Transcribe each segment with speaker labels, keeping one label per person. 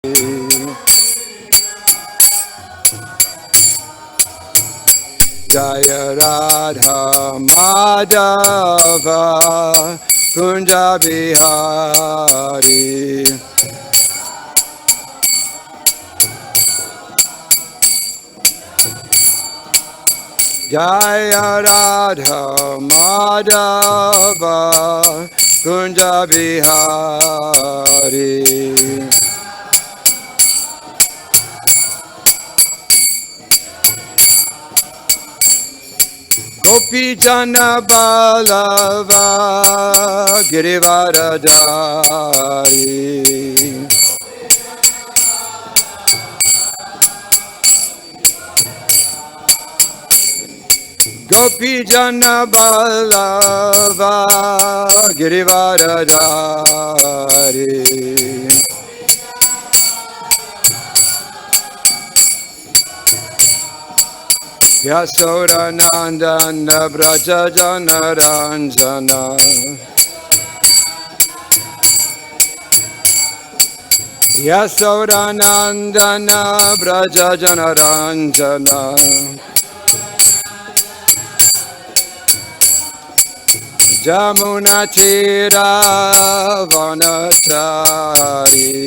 Speaker 1: Jaya Radha Madhava Kunja Bihari. Jaya Radha Madhava Kunja Bihari. Gopi Jana Balava Girivaradari. Gopi Jana Balava Girivaradari. Yasoda Nandana Braja Jana Ranjana. Yasoda Nandana Braja Jana Ranjana. Jamuna Tira Vanachari.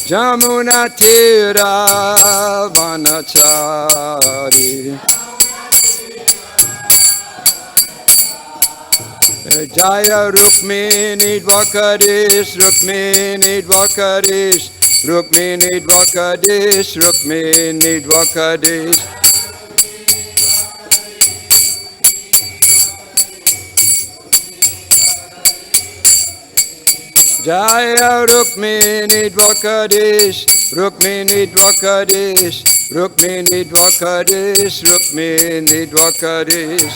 Speaker 1: Jamuna Tira Vanachari. Jaya Rukmini Dvakadish, Rukmini Dvakadish, Rukmini Dvakadish, Rukmini Dvakadish. Jaya Rukmini Dvakadish, Rukmini Dvakadish, Rukmini Dvakadish, Rukmini Dvakadish.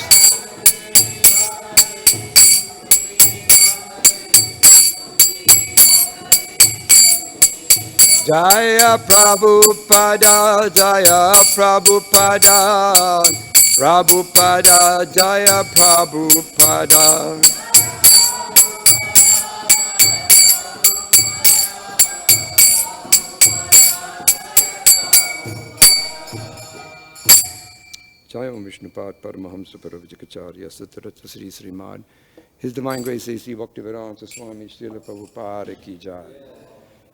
Speaker 1: Jaya Prabhupada, Jaya Prabhupada, Prabhupada, Jaya Prabhupada. Jaya Vishnupad Paramahamsa Paravijikacharya Satarata Sri Śrīmad. His Divine Grace A.C. Bhaktivedanta Swami Srila Prabhupada Ki Jai.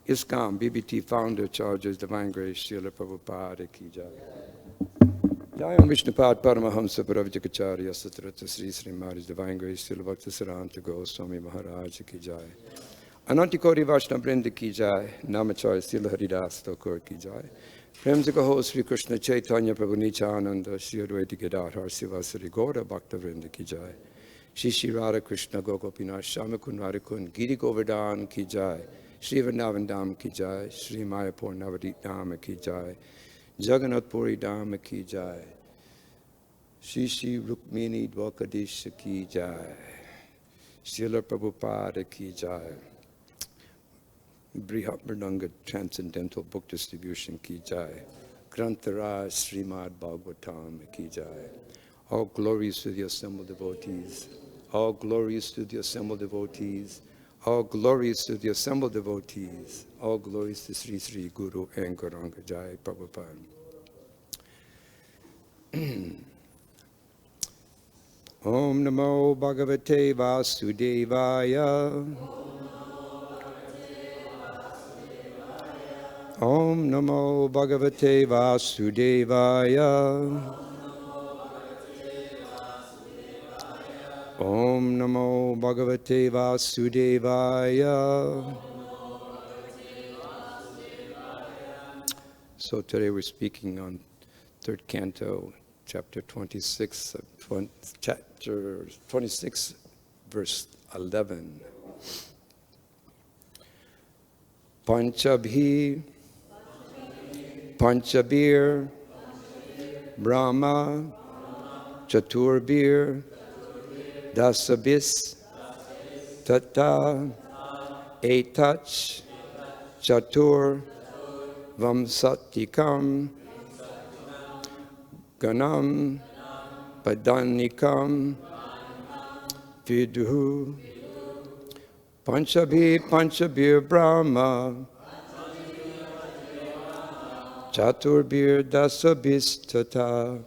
Speaker 1: ISKCON BBT Founder Charges Divine Grace Srila Prabhupada Ki Jai. Jaya Vishnupad Paramahamsa Paravijikacharya Satarata Sri Śrīmad. His Divine Grace Srila Bhaktisaranta Goswami Maharaj Ki Jai. Anantikoti Vaishnava Vrinda Ki Jai. Namacharya Srila Haridas Thakur Ki Jai. Prem se kaho Sri Krishna Chaitanya Prabhu Nityananda Sri Advaita Gadadhar Sivasari Gaura Bhakta Vrinda Ki Jai. Shri Shri Radha Krishna Gokopinath Shamakun Radhakun Giri Govardhan Ki Jai. Shri Vrindavan Dham Ki Jai. Shri Mayapur Navadip Dham Ki Jai. Jagannath Puri Dham Ki Jai. Shri Shri Rukmini Dvakadish Ki Jai. Srila Prabhupada Ki Jai. Brihat Mridanga Transcendental Book Distribution Ki Jai. Granthara Śrīmad-Bhāgavatam Ki Jai. All glories to the assembled devotees. All glories to the assembled devotees. All glories to the assembled devotees. All glories to Sri Sri Guru and Gauranga Jai Prabhupada. Om Namo Bhagavate Vasudevaya. Om Namo Bhagavate Vasudevaya. Om Namo Bhagavate Vasudevaya. So today we're speaking on third canto, chapter 26, chapter 26, verse 11. Pañcabhiḥ, pañcabhir, brahma, caturbhir, daśabhis, tathā, etac, catur-viṁśatikam, gaṇaṁ, prādhānikam, viduḥ, pañcabhir Brahma, caturbhir daśabhis tathā,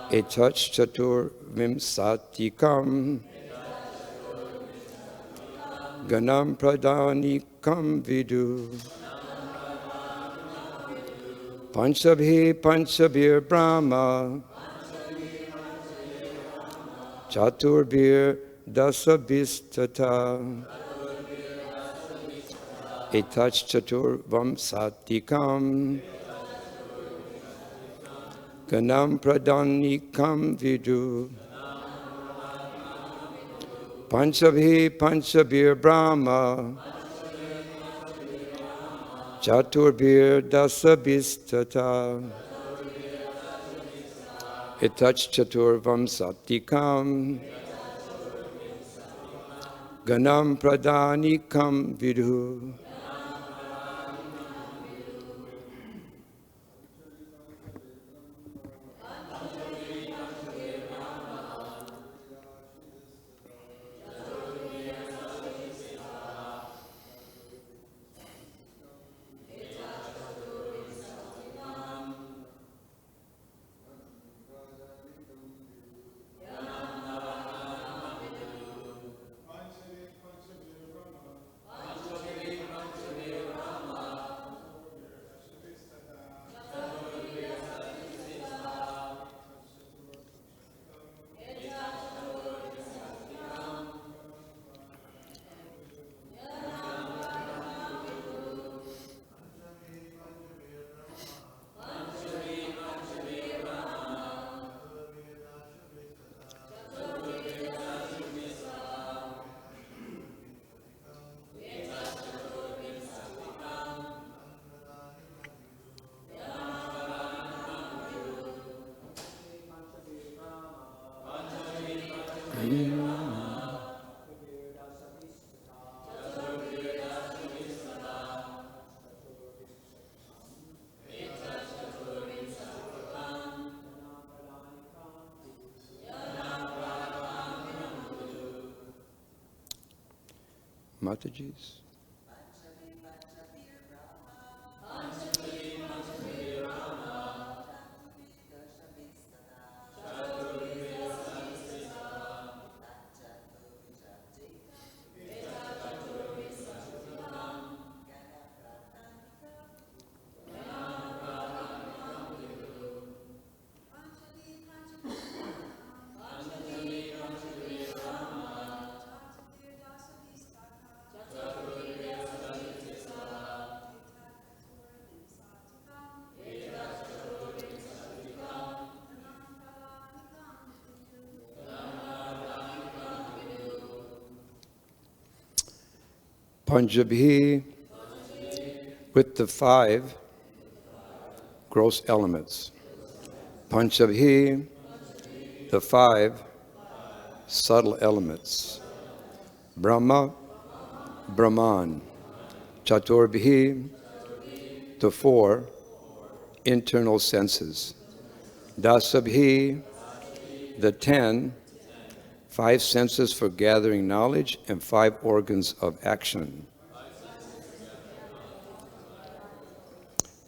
Speaker 1: etac catur-viṁśatikam, gaṇaṁ prādhānikam viduḥ. pañcabhiḥ Brahma, caturbhir daśabhis tathā, etac catur-viṁśatikam, gaṇaṁ prādhānikam viduḥ. pañcabhiḥ Brahma, caturbhir daśabhis tathā, etac catur-viṁśatikam, gaṇaṁ prādhānikam viduḥ. Mataji's. pañcabhiḥ with the 5 gross elements. Pañcabhiḥ, the 5 subtle elements. Brahma, Brahman. Caturbhir, the 4 internal senses. Daśabhis, the 10, 5 senses for gathering knowledge and 5 organs of action.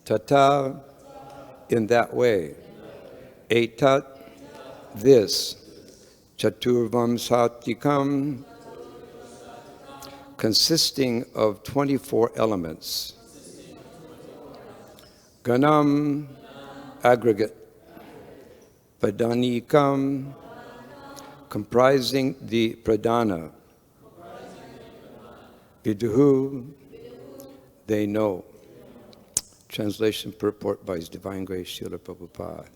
Speaker 1: Tathā, in that way. Etat, this. Catur-viṁśatikam, consisting of 24 elements. gaṇaṁ, aggregate. Prādhānikam, comprising the pradhāna. Viduḥ, they know. Translation purport by His Divine Grace Srila Prabhupada.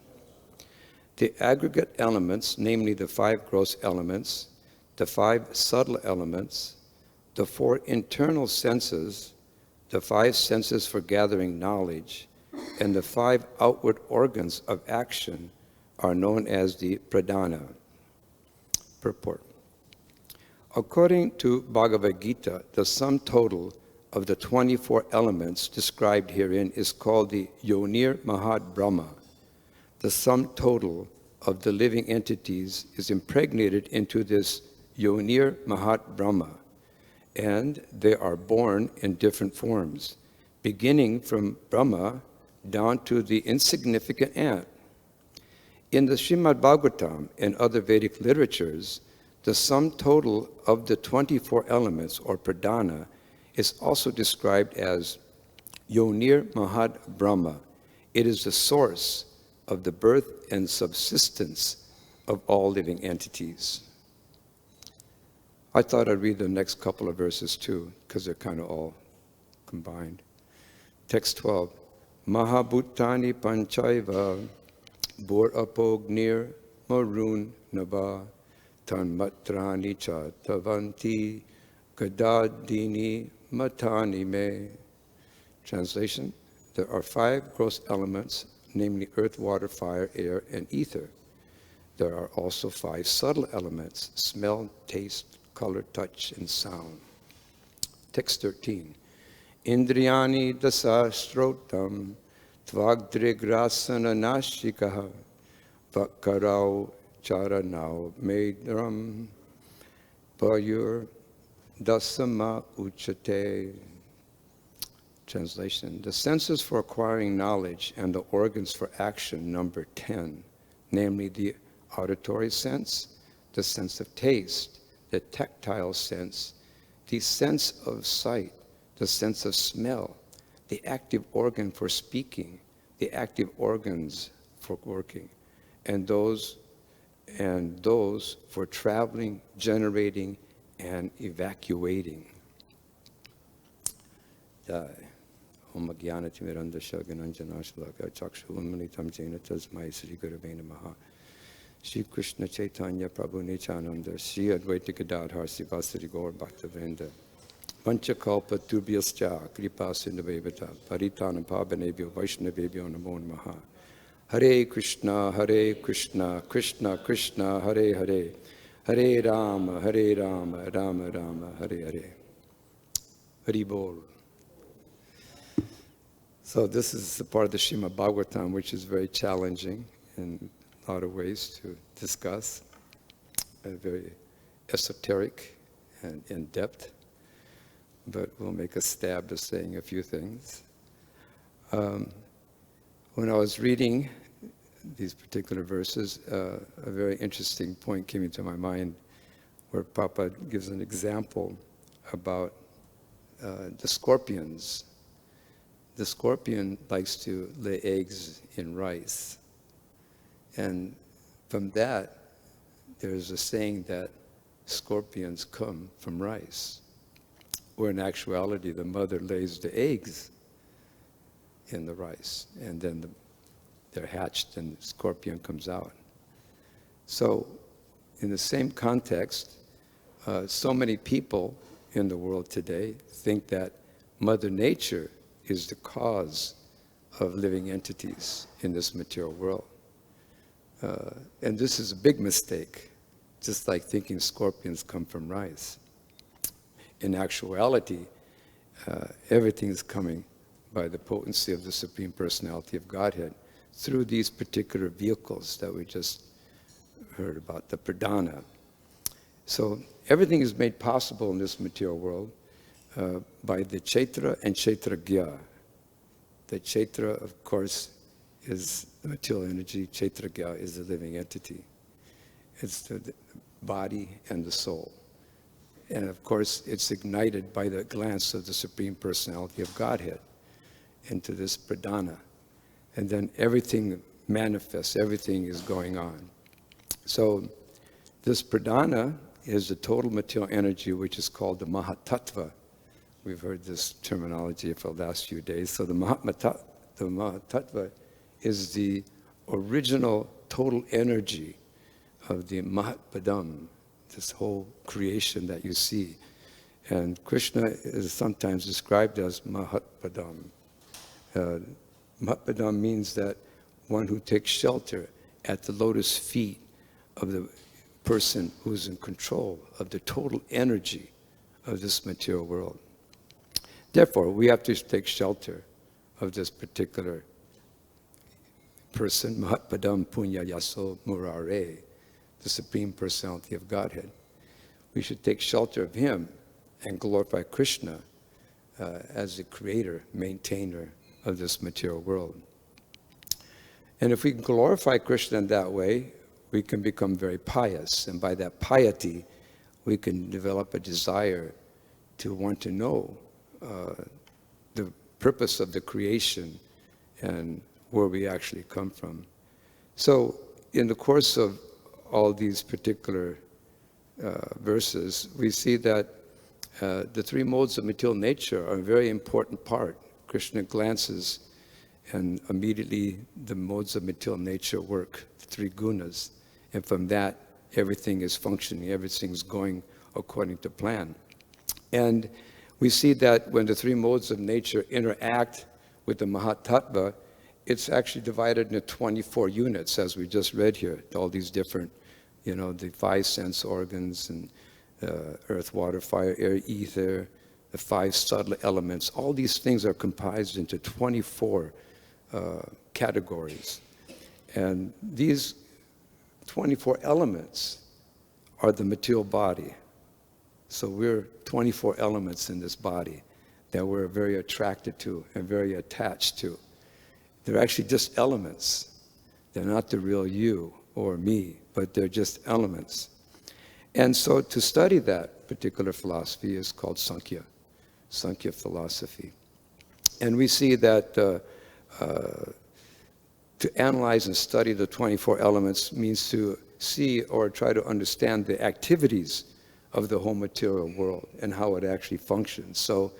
Speaker 1: The aggregate elements, namely the 5 gross elements, the 5 subtle elements, the 4 internal senses, the 5 senses for gathering knowledge, and the 5 outward organs of action are known as the pradhāna. Purport. According to Bhagavad-gītā, the sum total of the 24 elements described herein is called the yonir mahad Brahma. The sum total of the living entities is impregnated into this yonir, mahad, Brahma. And they are born in different forms, beginning from Brahma down to the insignificant ant. In the Śrīmad-Bhāgavatam and other Vedic literatures, the sum total of the 24 elements, or pradhāna, is also described as yonir, mahad, Brahma. It is the source of the birth and subsistence of all living entities. I thought I'd read the next couple of verses too, because they're kind of all combined. Text 12. Mahabhutani pañcabhiḥ bor apognir marun nava tanmatrani cha tavanti gadadini matani me. Translation: there are 5 gross elements, namely earth, water, fire, air, and ether. There are also 5 subtle elements: smell, taste, color, touch, and sound. Text 13. Indriyani dasashrotam tvagdrigrasana nashikaha vakarau charanau medram payur dasama uchate. Translation: the senses for acquiring knowledge and the organs for action number 10, namely the auditory sense, the sense of taste, the tactile sense, the sense of sight, the sense of smell, the active organ for speaking, the active organs for working, and those for traveling, generating, and evacuating. Om Jnana-timirandasya Gananjanashalaka Chakshuvamanitam Jena Tasmai Sri Gurave Namaha. Shri Krishna Chaitanya Prabhu Nityananda Shri Advaita Gadadhar Sivasari Gaur Bhaktivinoda Panchakalpa Tubhyascha Kripa Sindhavevata Paritanam Pavanebhyo Vaishnavebhyo Namo Namaha. Hare Krishna, Krishna Krishna, Hare Hare, Hare Rama, Rama Rama, Hare Hare. Hari Bol. So this is the part of the Śrīmad-Bhāgavatam which is very challenging in a lot of ways to discuss, very esoteric and in-depth, but we'll make a stab at saying a few things. When I was reading these particular verses, a very interesting point came into my mind where Papa gives an example about the scorpions. The scorpion likes to lay eggs in rice. And from that, there's a saying that scorpions come from rice, where in actuality the mother lays the eggs in the rice, and then they're hatched and the scorpion comes out. So in the same context, so many people in the world today think that Mother Nature is the cause of living entities in this material world. And this is a big mistake, just like thinking scorpions come from rice. In actuality, everything is coming by the potency of the Supreme Personality of Godhead through these particular vehicles that we just heard about, the pradhāna. So everything is made possible in this material world by the Chaitra and Kshetragya. The Chaitra, of course, is the material energy. Kshetragya is the living entity. It's the body and the soul. And of course, it's ignited by the glance of the Supreme Personality of Godhead into this pradhāna. And then everything manifests, everything is going on. So this pradhāna is the total material energy, which is called the mahatattva. We've heard this terminology for the last few days. So the mahatattva is the original total energy of the Mahatpadam, this whole creation that you see. And Krishna is sometimes described as Mahatpadam. Mahatpadam means that one who takes shelter at the lotus feet of the person who's in control of the total energy of this material world. Therefore, we have to take shelter of this particular person, Mahatpadam Punya Yaso Murare, the Supreme Personality of Godhead. we should take shelter of him and glorify Krishna as the creator, maintainer of this material world. And if we can glorify Krishna in that way, we can become very pious. And by that piety, we can develop a desire to want to know the purpose of the creation and where we actually come from. So in the course of all these particular verses, we see that the three modes of material nature are a very important part. Krishna glances and immediately the modes of material nature work, the three gunas. And from that, everything is functioning, everything's going according to plan. And we see that when the three modes of nature interact with the mahad, it's actually divided into 24 units, as we just read here, all these different, the 5 sense organs and earth, water, fire, air, ether, the 5 subtle elements. All these things are comprised into 24 categories. And these 24 elements are the material body. So we're 24 elements in this body that we're very attracted to and very attached to. They're actually just elements. They're not the real you or me, but they're just elements. And so to study that particular philosophy is called Sankhya philosophy. And we see that to analyze and study the 24 elements means to see or try to understand the activities of the whole material world and how it actually functions. So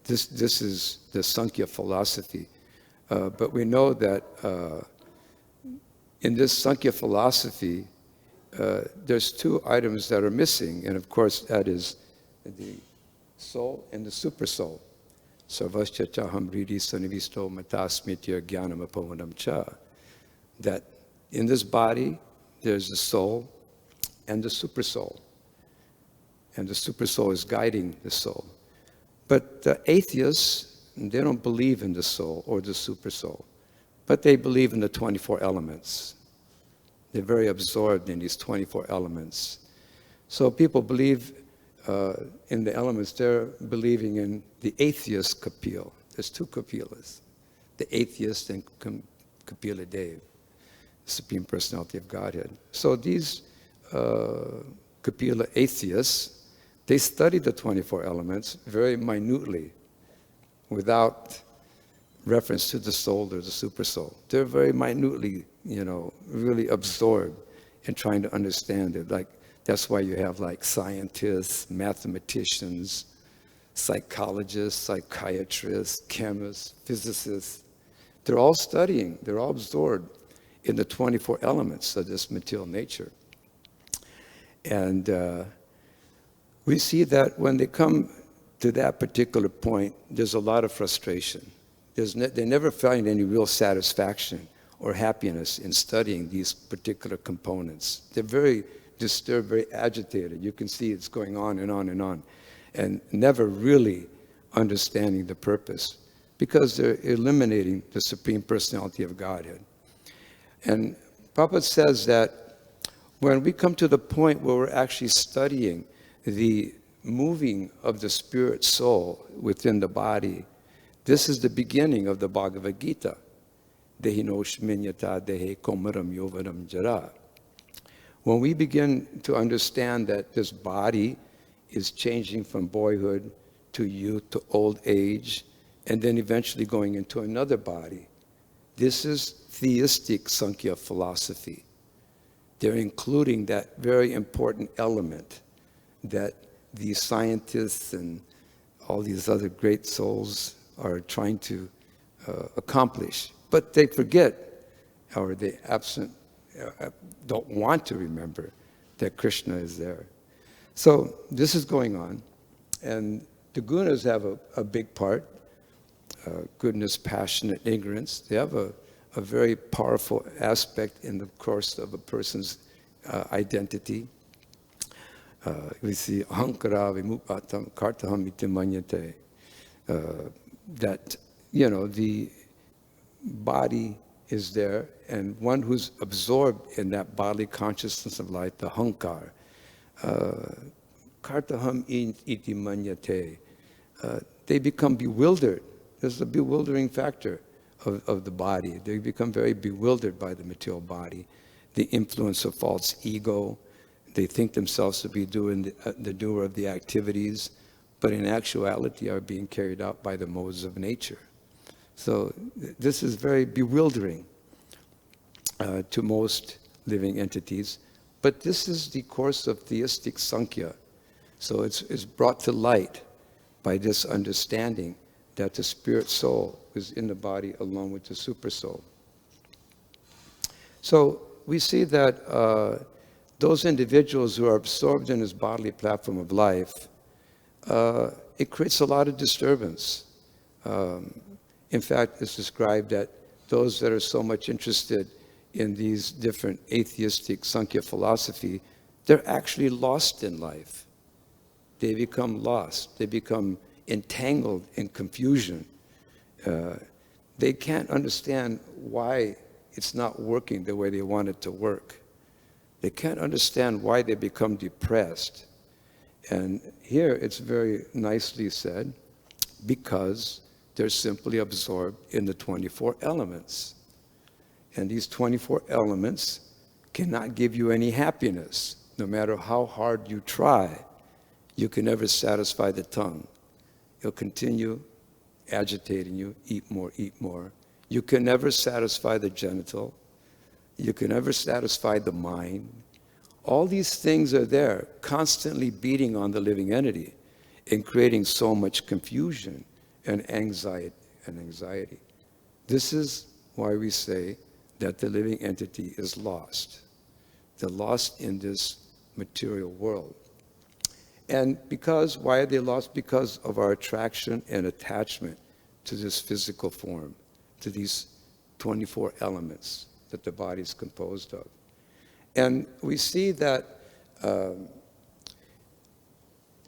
Speaker 1: this is the Sankhya philosophy. But we know that in this Sankhya philosophy, there's 2 items that are missing, and of course that is the soul and the super soul. Sarvasya chaham ridi sanivisto matasmitya gaṇaṁ apavanam cha. That in this body, there's the soul and the super soul. And the super soul is guiding the soul. But the atheists, they don't believe in the soul or the super soul, but they believe in the 24 elements. They're very absorbed in these 24 elements. So people believe in the elements. They're believing in the atheist Kapil. There's 2 Kapilas, the atheist and Kapila Dev, the Supreme Personality of Godhead. So these Kapila atheists, they study the 24 elements very minutely, without reference to the soul or the super soul. They're very minutely, really absorbed in trying to understand it. Like, that's why you have like scientists, mathematicians, psychologists, psychiatrists, chemists, physicists. They're all studying, they're all absorbed in the 24 elements of this material nature. And we see that when they come to that particular point, there's a lot of frustration. They never find any real satisfaction or happiness in studying these particular components. They're very disturbed, very agitated. You can see it's going on and on and on, and never really understanding the purpose, because they're eliminating the Supreme Personality of Godhead. And Prabhupada says that when we come to the point where we're actually studying the moving of the spirit soul within the body, this is the beginning of the Bhagavad-gītā. Dehino shminyata dehe komaram yovaram jara. When we begin to understand that this body is changing from boyhood to youth to old age, and then eventually going into another body, this is theistic Sankhya philosophy. They're including that very important element that these scientists and all these other great souls are trying to accomplish. But they forget, or they don't want to remember that Krishna is there. So this is going on. And the gunas have a big part. Goodness, passion, and ignorance. They have a very powerful aspect in the course of a person's identity. We see ahankara vimupatam kartaham iti manyate. That, the body is there, and one who's absorbed in that bodily consciousness of life, the hankar, kartaham iti manyate. They become bewildered. There's a bewildering factor of the body. They become very bewildered by the material body. The influence of false ego. They think themselves to be the doer of the activities, but in actuality are being carried out by the modes of nature. So this is very bewildering to most living entities. But this is the course of theistic Sankhya. So it's brought to light by this understanding that the spirit soul is in the body along with the super soul. So we see that those individuals who are absorbed in this bodily platform of life, it creates a lot of disturbance. In fact, it's described that those that are so much interested in these different atheistic Sankhya philosophy, they're actually lost in life. They become lost. They become entangled in confusion. They can't understand why it's not working the way they want it to work. They can't understand why they become depressed. And here it's very nicely said, because they're simply absorbed in the 24 elements. And these 24 elements cannot give you any happiness. No matter how hard you try, you can never satisfy the tongue. It'll continue agitating you, eat more, eat more. You can never satisfy the genital. You can never satisfy the mind. All these things are there, constantly beating on the living entity and creating so much confusion and anxiety. This is why we say that the living entity is lost. They're lost in this material world. And why are they lost? Because of our attraction and attachment to this physical form, to these 24 elements that the body is composed of. And we see that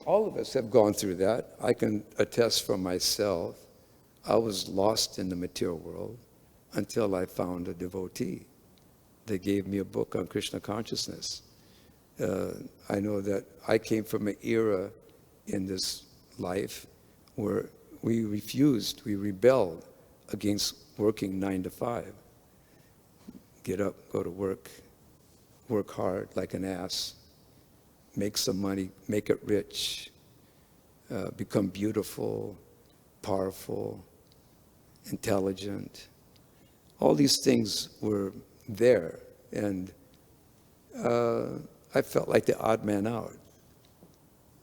Speaker 1: all of us have gone through that. I can attest for myself. I was lost in the material world until I found a devotee. They gave me a book on Krishna consciousness. I know that I came from an era in this life where we rebelled against working 9 to 5. Get up, go to work hard like an ass, make some money, make it rich, become beautiful, powerful, intelligent. All these things were there, and I felt like the odd man out.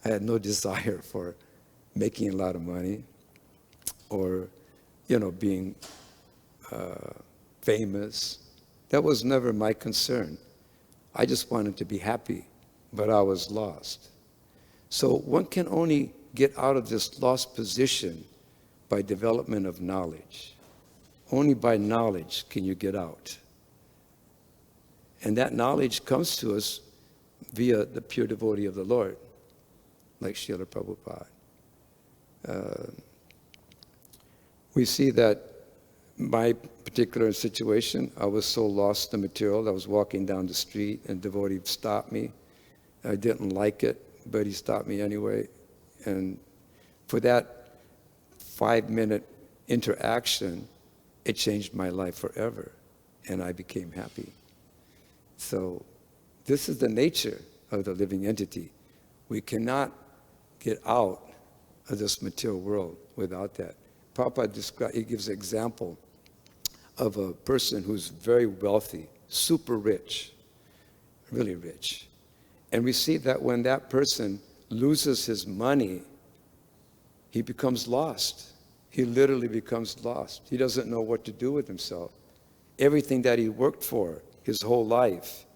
Speaker 1: I had no desire for making a lot of money or, being famous. That was never my concern. I just wanted to be happy, but I was lost. So one can only get out of this lost position by development of knowledge. Only by knowledge can you get out. And that knowledge comes to us via the pure devotee of the Lord, like Srila Prabhupada. We see that my particular situation, I was so lost in the material. I was walking down the street and a devotee stopped me. I didn't like it, but he stopped me anyway. And for that 5-minute interaction, it changed my life forever, and I became happy. So this is the nature of the living entity. We cannot get out of this material world without that. Prabhupada he gives an example of a person who's very wealthy, super rich, really rich. And we see that when that person loses his money, he becomes lost. He literally becomes lost. He doesn't know what to do with himself. Everything that he worked for his whole life,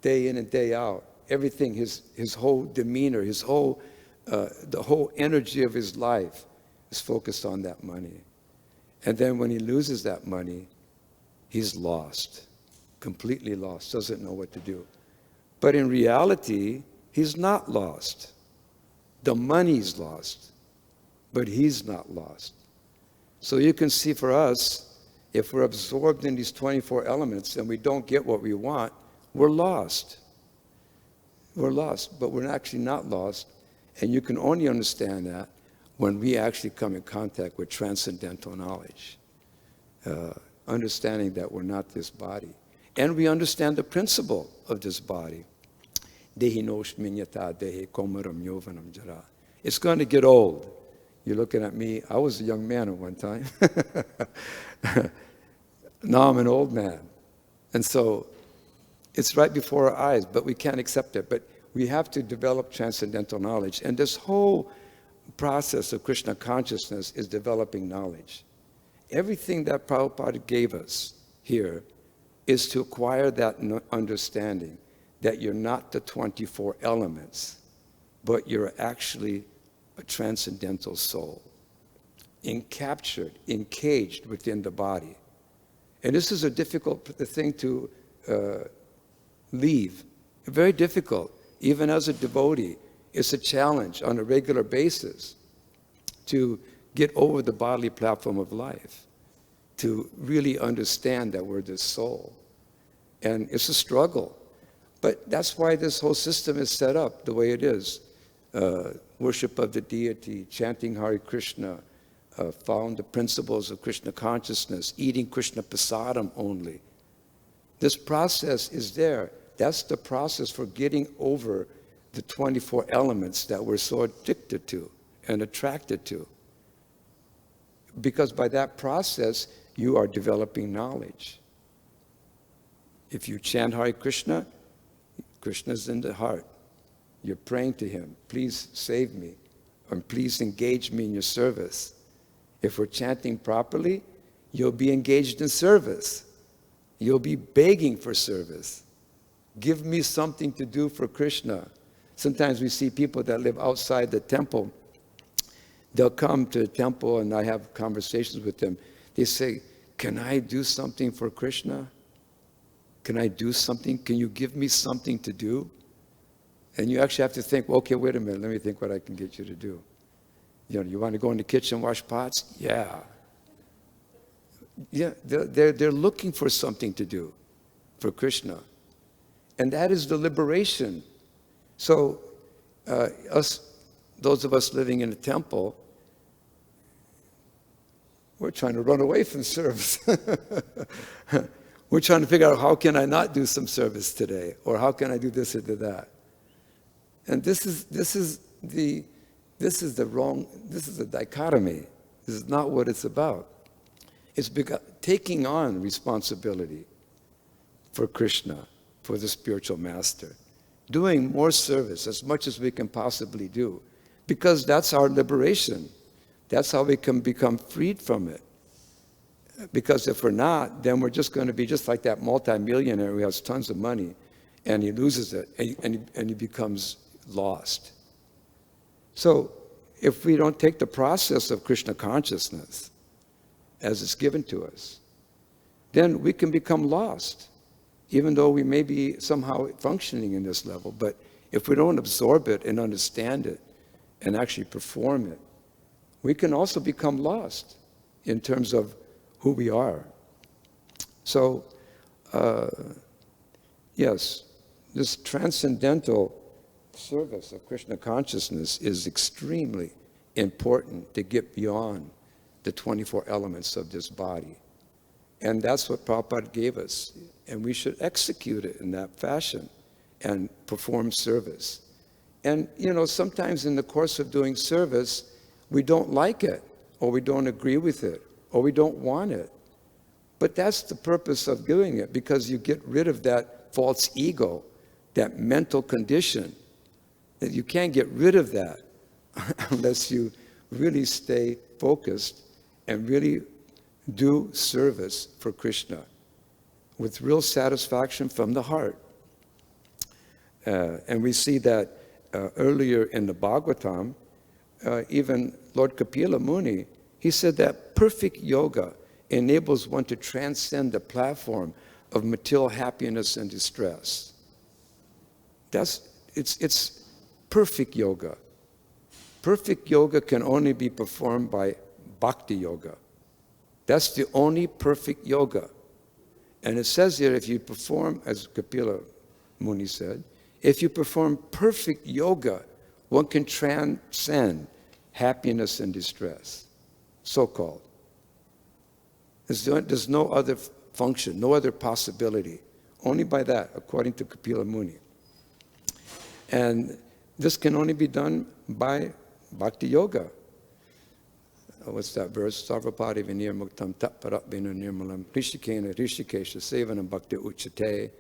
Speaker 1: day in and day out, everything, his whole demeanor, the whole energy of his life is focused on that money. And then when he loses that money, he's lost, completely lost, doesn't know what to do. But in reality, he's not lost. The money's lost, but he's not lost. So you can see for us, if we're absorbed in these 24 elements and we don't get what we want, we're lost. we're lost, but we're actually not lost. And you can only understand that when we actually come in contact with transcendental knowledge, understanding that we're not this body. And we understand the principle of this body. It's going to get old. You're looking at me. I was a young man at one time. Now I'm an old man. And so it's right before our eyes, but we can't accept it. But we have to develop transcendental knowledge. And this whole process of Krishna consciousness is developing knowledge. Everything that Prabhupada gave us here is to acquire that understanding that you're not the 24 elements, but you're actually a transcendental soul, encaptured, encaged within the body. And this is a difficult thing to leave, very difficult. Even as a devotee, it's a challenge on a regular basis to get over the bodily platform of life, to really understand that we're this soul. And it's a struggle. But that's why this whole system is set up the way it is. Worship of the deity, chanting Hare Krishna, following the principles of Krishna consciousness, eating Krishna prasadam only. This process is there. That's the process for getting over the 24 elements that we're so addicted to and attracted to. Because by that process, you are developing knowledge. If you chant Hare Krishna, Krishna's in the heart. You're praying to him, please save me, and please engage me in your service. If we're chanting properly, you'll be engaged in service. You'll be begging for service. Give me something to do for Krishna. Sometimes we see people that live outside the temple. They'll come to the temple and I have conversations with them. They say, can I do something for Krishna? Can I do something? Can you give me something to do? And you actually have to think, well, okay, wait a minute, let me think what I can get you to do. You want to go in the kitchen and wash pots? Yeah. Yeah, they're looking for something to do for Krishna. And that is the liberation. So those of us living in a temple, we're trying to run away from service. We're trying to figure out how can I not do some service today, or how can I do this or do that. And this is the dichotomy. This is not what it's about. It's taking on responsibility for Krishna, for the spiritual master, doing more service as much as we can possibly do, because that's our liberation. That's how we can become freed from it. Because if we're not, then we're just going to be just like that multimillionaire who has tons of money, and he loses it, and he becomes lost. So if we don't take the process of Krishna consciousness as it's given to us, then we can become lost, even though we may be somehow functioning in this level. But if we don't absorb it and understand it and actually perform it, we can also become lost in terms of who we are. So, yes, this transcendental service of Krishna consciousness is extremely important to get beyond the 24 elements of this body. And that's what Prabhupada gave us. And we should execute it in that fashion and perform service. And, sometimes in the course of doing service, we don't like it, or we don't agree with it, or we don't want it. But that's the purpose of doing it, because you get rid of that false ego, that mental condition. That you can't get rid of that unless you really stay focused and really do service for Krishna with real satisfaction from the heart. And we see that earlier in the Bhagavatam, even Lord Kapila Muni, he said that perfect yoga enables one to transcend the platform of material happiness and distress. It's perfect yoga. Perfect yoga can only be performed by bhakti yoga. That's the only perfect yoga. And it says here, if you perform, as Kapila Muni said, If you perform perfect yoga, one can transcend happiness and distress, so-called. There's no other function, no other possibility. Only by that, according to Kapila Muni. And this can only be done by bhakti yoga. What's that verse? Sarvapari vinir muktam tatparat vinu nirmalam rishikena rishikesha sevanam bhakti uchate.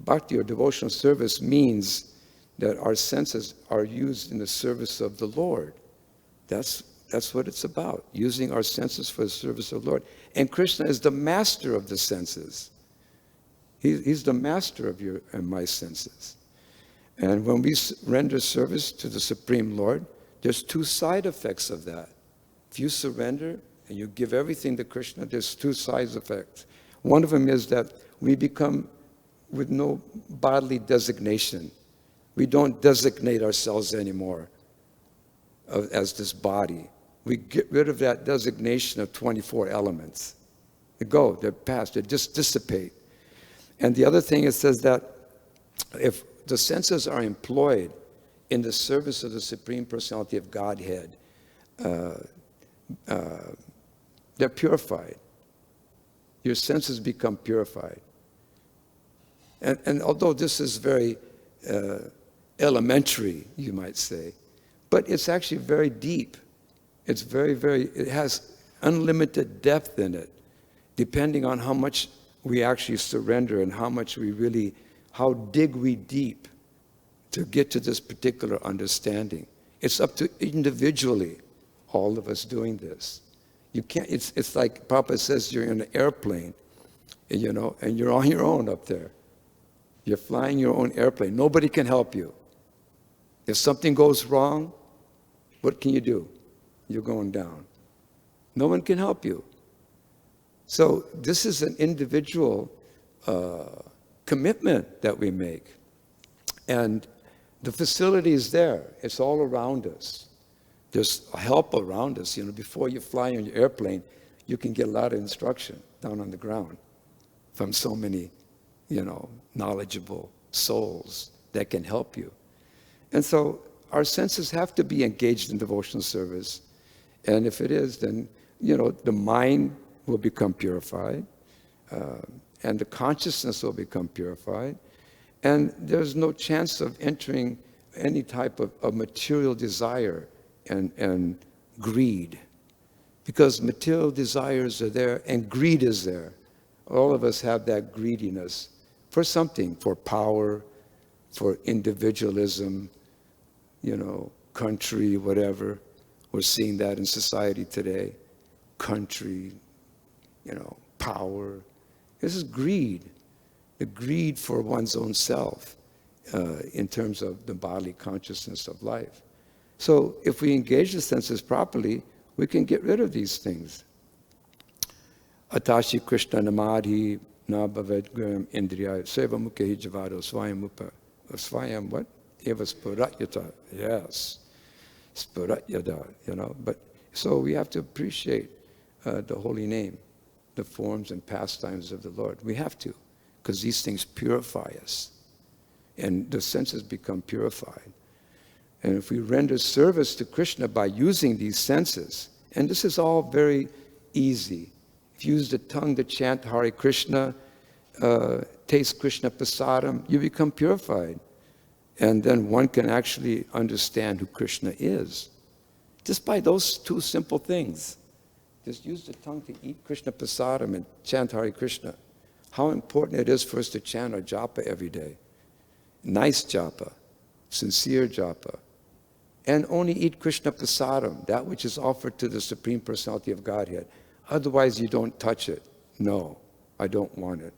Speaker 1: Bhakti or devotional service means that our senses are used in the service of the Lord. That's what it's about, using our senses for the service of the Lord. And Krishna is the master of the senses. He's the master of your and my senses. And when we render service to the Supreme Lord, there's two side effects of that. If you surrender and you give everything to Krishna, there's two side effects. One of them is that we become with no bodily designation. We don't designate ourselves anymore as this body. We get rid of that designation of 24 elements. They go, they're past, they just dissipate. And the other thing, it says that if the senses are employed in the service of the Supreme Personality of Godhead, they're purified. Your senses become purified. And although this is very elementary, you might say, but it's actually very deep. It's it has unlimited depth in it, depending on how much we actually surrender and how dig we deep to get to this particular understanding. It's up to individually, all of us doing this. You can't, it's like Papa says, you're in an airplane, and you're on your own up there. You're flying your own airplane. Nobody can help you. If something goes wrong, what can you do? You're going down. No one can help you. So this is an individual commitment that we make. And the facility is there. It's all around us. There's help around us. Before you fly on your airplane, you can get a lot of instruction down on the ground from so many, knowledgeable souls that can help you. And so our senses have to be engaged in devotional service. And if it is, then, the mind will become purified, and the consciousness will become purified, and there's no chance of entering any type of material desire and greed, because material desires are there and greed is there. All of us have that greediness for something, for power, for individualism, country, whatever. We're seeing that in society today. Country, power. This is greed. The greed for one's own self in terms of the bodily consciousness of life. So if we engage the senses properly, we can get rid of these things. Atashi Krishna namadhi na bhaved indriya seva mukhe javado swayam what? Eva spuratyata. Yes. Spuratyada, But so we have to appreciate the holy name, the forms and pastimes of the Lord. We have to, because these things purify us. And the senses become purified. And if we render service to Krishna by using these senses, and this is all very easy. If you use the tongue to chant Hare Krishna, taste Krishna prasadam, you become purified. And then one can actually understand who Krishna is. Just by those two simple things. Just use the tongue to eat Krishna prasadam and chant Hare Krishna. How important it is for us to chant our japa every day. Nice japa, sincere japa. And only eat Krishna prasadam, that which is offered to the Supreme Personality of Godhead. Otherwise you don't touch it. No, I don't want it.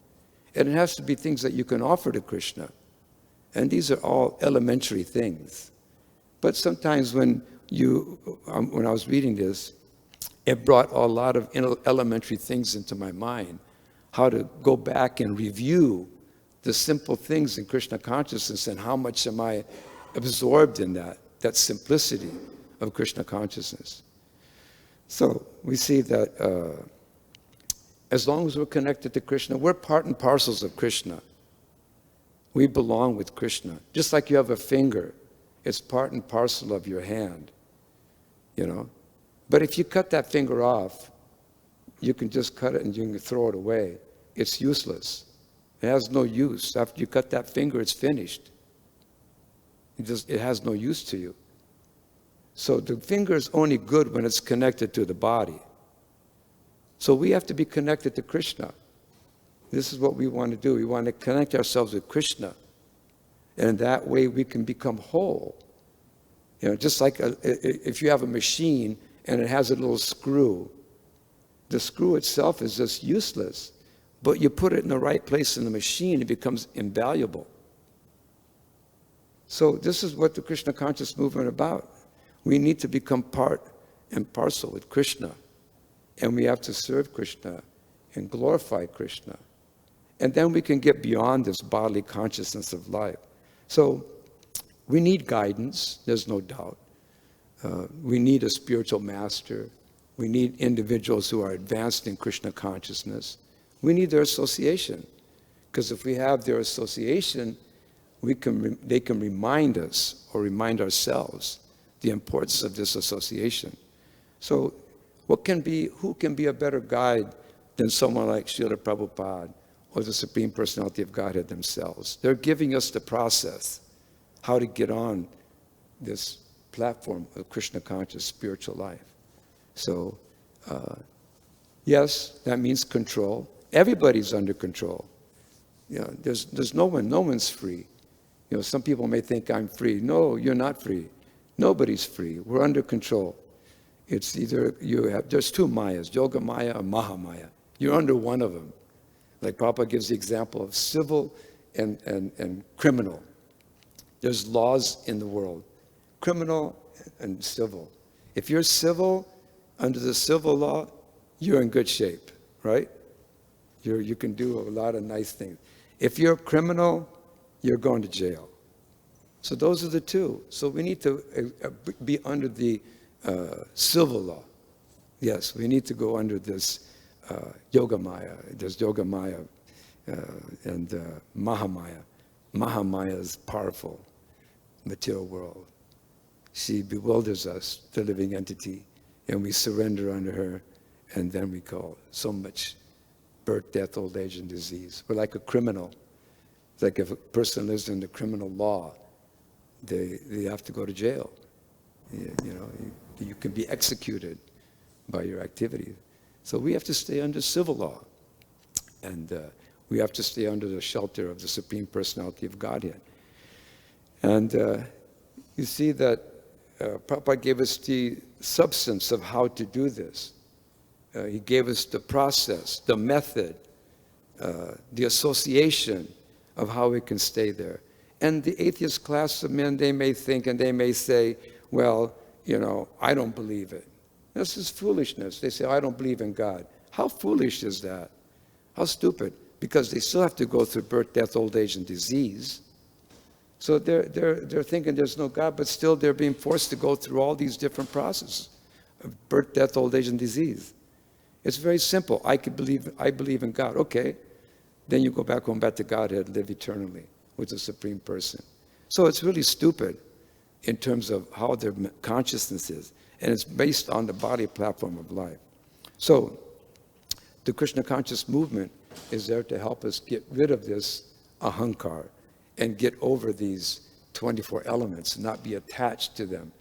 Speaker 1: And it has to be things that you can offer to Krishna. And these are all elementary things. But sometimes when I was reading this, it brought a lot of elementary things into my mind. How to go back and review the simple things in Krishna consciousness and how much am I absorbed in that simplicity of Krishna consciousness. So we see that as long as we're connected to Krishna, we're part and parcels of Krishna. We belong with Krishna. Just like you have a finger, it's part and parcel of your hand, you know. But if you cut that finger off, you can just cut it and you can throw it away. It's useless. It has no use. After you cut that finger, it's finished. It has no use to you. So the finger is only good when it's connected to the body. So we have to be connected to Krishna. This is what we want to do. We want to connect ourselves with Krishna. And that way we can become whole. You know, just like if you have a machine and it has a little screw, the screw itself is just useless. But you put it in the right place in the machine, it becomes invaluable. So this is what the Krishna conscious movement is about. We need to become part and parcel with Krishna. And we have to serve Krishna and glorify Krishna. And then we can get beyond this bodily consciousness of life. So we need guidance, there's no doubt. We need a spiritual master. We need individuals who are advanced in Krishna consciousness. We need their association. Because if we have their association, they can remind us or remind ourselves the importance of this association. So who can be a better guide than someone like Srila Prabhupada or the Supreme Personality of Godhead themselves? They're giving us the process, how to get on this platform of Krishna conscious spiritual life. So, yes, that means control. Everybody's under control. You know, there's no one's free. You know, some people may think I'm free. No, you're not free. Nobody's free. We're under control. It's either there's two mayas, yoga maya or maha maya. You're under one of them. Like Prabhupada gives the example of civil and criminal. There's laws in the world, criminal and civil. If you're civil, under the civil law, you're in good shape, right? You can do a lot of nice things. If you're a criminal, you're going to jail. So those are the two. So we need to be under the civil law. Yes, we need to go under this yoga maya. There's yoga maya and maha maya. Maha maya is powerful, material world. She bewilders us, the living entity, and we surrender under her, and then we call so much birth, death, old age, and disease. We're like a criminal. It's like if a person lives in the criminal law, they have to go to jail. You can be executed by your activity. So we have to stay under civil law. And we have to stay under the shelter of the Supreme Personality of Godhead. And you see that Prabhupada gave us the substance of how to do this. He gave us the process, the method, the association of how we can stay there. And the atheist class of men, they may think and they may say, well, I don't believe it. This is foolishness. They say, I don't believe in God. How foolish is that? How stupid. Because they still have to go through birth, death, old age, and disease. So they're thinking there's no God, but still they're being forced to go through all these different processes of birth, death, old age, and disease. It's very simple. I believe in God. Okay. Then you go back home, back to Godhead, live eternally with the Supreme Person. So it's really stupid in terms of how their consciousness is. And it's based on the body platform of life. So the Krishna conscious movement is there to help us get rid of this ahankar and get over these 24 elements, not be attached to them.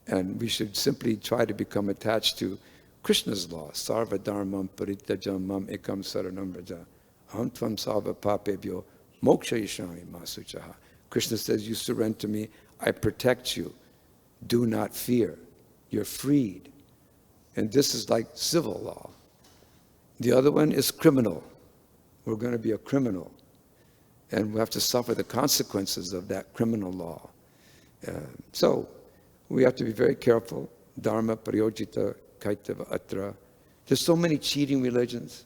Speaker 1: And we should simply try to become attached to Krishna's law. Sarva dharmam parityajam mam ekam saranam vraja. Aham tvam sarva papebhyo moksha yishami masuchaha. Krishna says, you surrender to me, I protect you. Do not fear. You're freed. And this is like civil law. The other one is criminal. We're going to be a criminal. And we have to suffer the consequences of that criminal law. So we have to be very careful. Dharma, prayojita, kaitava, atra. There's so many cheating religions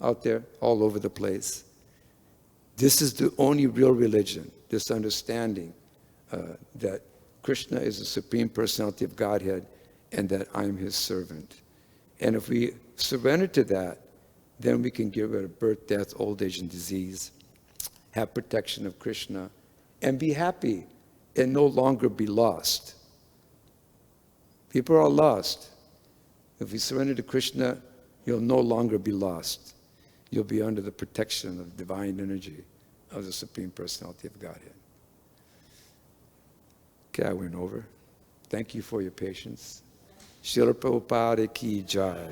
Speaker 1: out there, all over the place. This is the only real religion, this understanding that Krishna is the Supreme Personality of Godhead and that I'm his servant. And if we surrender to that, then we can get rid of birth, death, old age, and disease. have protection of Krishna, and be happy and no longer be lost. People are lost. If we surrender to Krishna, you'll no longer be lost. You'll be under the protection of divine energy of the Supreme Personality of Godhead. Okay, I went over. Thank you for your patience. Śrīla Prabhupada ki jai.